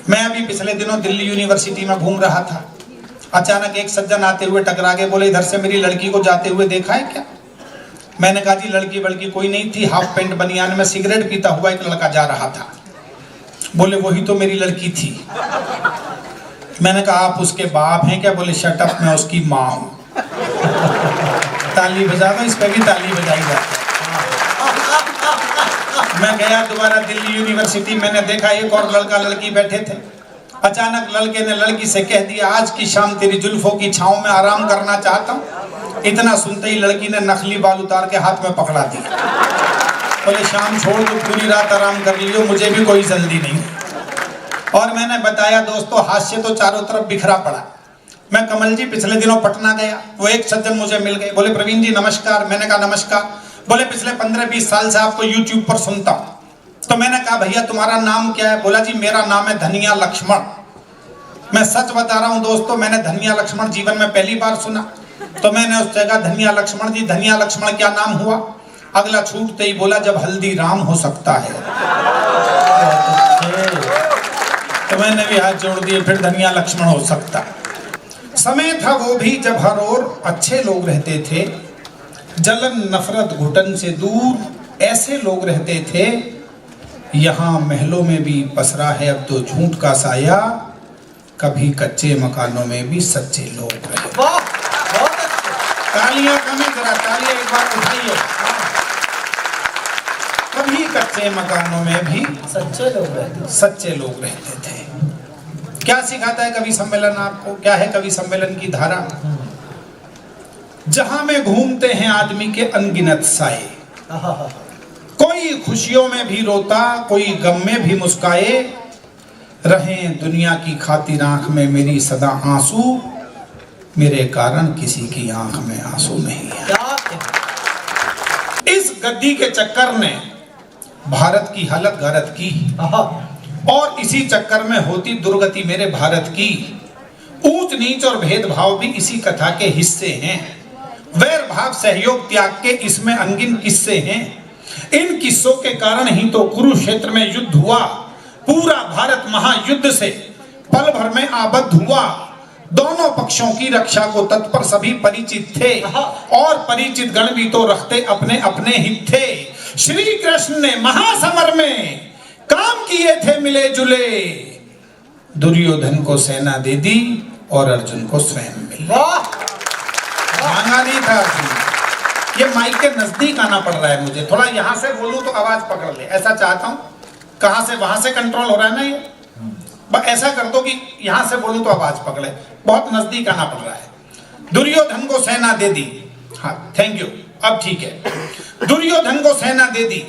मैं अभी पिछले दिनों दिल्ली यूनिवर्सिटी में घूम रहा था। अचानक एक सज्जन आते हुए टकरा के बोले, इधर से मेरी लड़की को जाते हुए देखा है क्या? मैंने कहा, जी लड़की बड़की कोई नहीं थी, हाफ पैंट बनियान में सिगरेट पीता हुआ एक लड़का जा रहा था। बोले वही तो मेरी लड़की थी। मैंने कहा, आप उसके बाप हैं क्या? बोले शट अप, मैं उसकी माँ हूं। ताली बजा दो, इस पे भी ताली बजाई जाती। मैं गया दोबारा दिल्ली यूनिवर्सिटी, मैंने देखा एक और लड़का लड़की बैठे थे। अचानक लड़के ने लड़की से कह दिया, आज की शाम तेरी जुल्फों की छांव में आराम करना चाहता हूँ। इतना सुनते ही लड़की ने नकली बाल उतार के हाथ में पकड़ा दिया। बोले शाम छोड़ दो, पूरी रात आराम कर लियो, मुझे भी कोई जल्दी नहीं। और मैंने बताया दोस्तों, हास्य तो चारों तरफ बिखरा पड़ा। मैं कमल जी पिछले दिनों पटना गया, वो एक सज्जन मुझे मिल गए। बोले प्रवीण जी नमस्कार। मैंने कहा नमस्कार। बोले पिछले 15-20 साल से आपको यूट्यूब पर सुनता हूँ। तो मैंने कहा भैया तुम्हारा नाम क्या है? बोला जी मेरा नाम है धनिया लक्ष्मण। मैं सच बता रहा हूँ दोस्तों, मैंने धनिया लक्ष्मण जीवन में पहली बार सुना। तो मैंने उस जगह धनिया लक्ष्मण जी, धनिया लक्ष्मण क्या नाम हुआ? अगला छूटते ही बोला, जब हल्दी राम हो सकता है। तो मैंने भी हाथ जोड़ दिए, फिर धनिया लक्ष्मण हो सकता। समय था वो भी जब हर ओर अच्छे लोग रहते थे, जलन नफरत घुटन से दूर ऐसे लोग रहते थे। यहाँ महलों में भी पसरा है अब तो झूठ का साया, कभी कच्चे मकानों में भी सच्चे लोग रहे। तालियां कमें जरा, तालियां एक बार उठाइए। कभी कच्चे मकानों में भी सच्चे लोग रहते थे। क्या सिखाता है कवि सम्मेलन आपको? क्या है कवि सम्मेलन की धारा? जहां में घूमते हैं आदमी के अनगिनत साए, कोई खुशियों में भी रोता, कोई गम में भी मुस्काए। रहें दुनिया की खातिर आंख में मेरी सदा आंसू, मेरे कारण किसी की आंख में आंसू नहीं है। इस गद्दी के चक्कर ने भारत की हालत गलत की, और इसी चक्कर में होती दुर्गति मेरे भारत की। ऊंच नीच और भेदभाव भी इसी कथा के हिस्से हैं। वैर भाव सहयोग त्याग के इसमें अनगिन किस्से हैं। इन किस्सों के कारण ही तो कुरुक्षेत्र में युद्ध हुआ। पूरा भारत महायुद्ध से पल भर में आबद्ध हुआ। दोनों पक्षों की रक्षा को तत्पर सभी परिचित थे, और परिचित गण भी तो रखते अपने अपने हित थे। श्री कृष्ण ने महासमर में काम किए थे मिले जुले, दुर्योधन को सेना दे दी और अर्जुन को स्वयं मिला। मांगा नहीं था अर्जुन। ये माइक के नजदीक आना पड़ रहा है मुझे, थोड़ा यहाँ से बोलूं तो आवाज पकड़ ले, ऐसा चाहता हूँ। कहाँ से? वहां से कंट्रोल हो रहा है ना ये? ऐसा कर दो कि यहाँ से बोलूं तो आवाज पकड़े। बहुत नजदीक आना पड़ रहा है। दुर्योधन को सेना दे दी। हाँ थैंक यू, अब ठीक है। दुर्योधन को सेना दे दी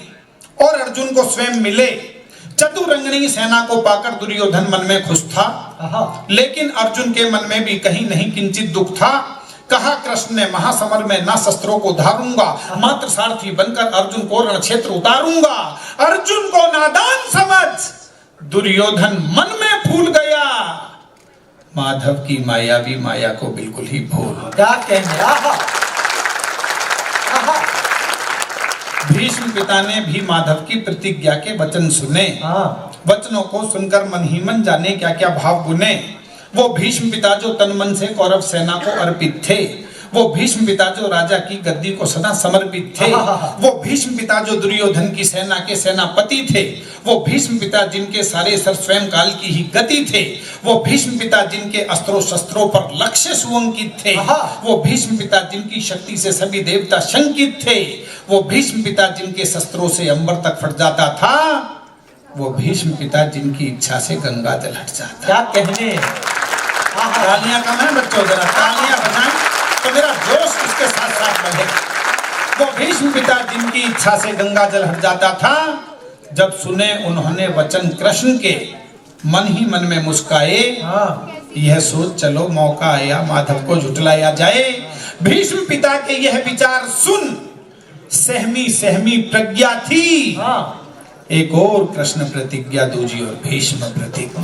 और अर्जुन को स्वयं मिले। चतुरंगनी सेना को पाकर दुर्योधन मन में खुश था, लेकिन अर्जुन के मन में भी कहीं नहीं किंचित दुख था। कहा कृष्ण ने महासमर में ना शस्त्रों को धारूंगा, मात्र सारथी बनकर अर्जुन को रण क्षेत्र उतारूंगा। अर्जुन को नादान समझ दुर्योधन मन में फूल गया, माधव की माया भी माया को बिल्कुल ही भूल। क्या कहने? भीष्म पिता ने भी माधव की प्रतिज्ञा के वचन सुने। वचनों को सुनकर मन ही मन जाने क्या क्या भाव गुने। वो भीष्म पिता जो तन मन से कौरव सेना को अर्पित थे, वो भीष्म पिता जो राजा की गद्दी को सदा समर्पित थे, वो भीष्म पिता जो दुर्योधन की सेना के सेनापति थे, वो भीष्म पिता जिनके सारे सर स्वयं काल की ही गति थे, वो भीष्म पिता जिनके अस्त्रों शस्त्रों पर लक्ष्य सुअंकित थे, वो भीष्म पिता जिनकी शक्ति से सभी देवता शंकित थे, वो भीष्म पिता जिनके शस्त्रों से अंबर तक फट जाता था, वो भीष्म पिता जिनकी इच्छा से गंगा जल हट जाता। क्या कहने? तालियां कम है बच्चों, जरा तालियां बजाएं तो मेरा जोश इसके साथ साथ बढ़े। वो भीष्म पिता जिनकी इच्छा से गंगा जल हट जाता था, जब सुने उन्होंने वचन कृष्ण के, मन ही मन में मुस्काए। यह सोच चलो मौका आया माधव को झुटलाया जाए। भीष्म पिता के यह विचार सुन सहमी सहमी प्रज्ञा थी। एक और कृष्ण प्रतिज्ञा दूजी और भीष्म प्रतिज्ञा।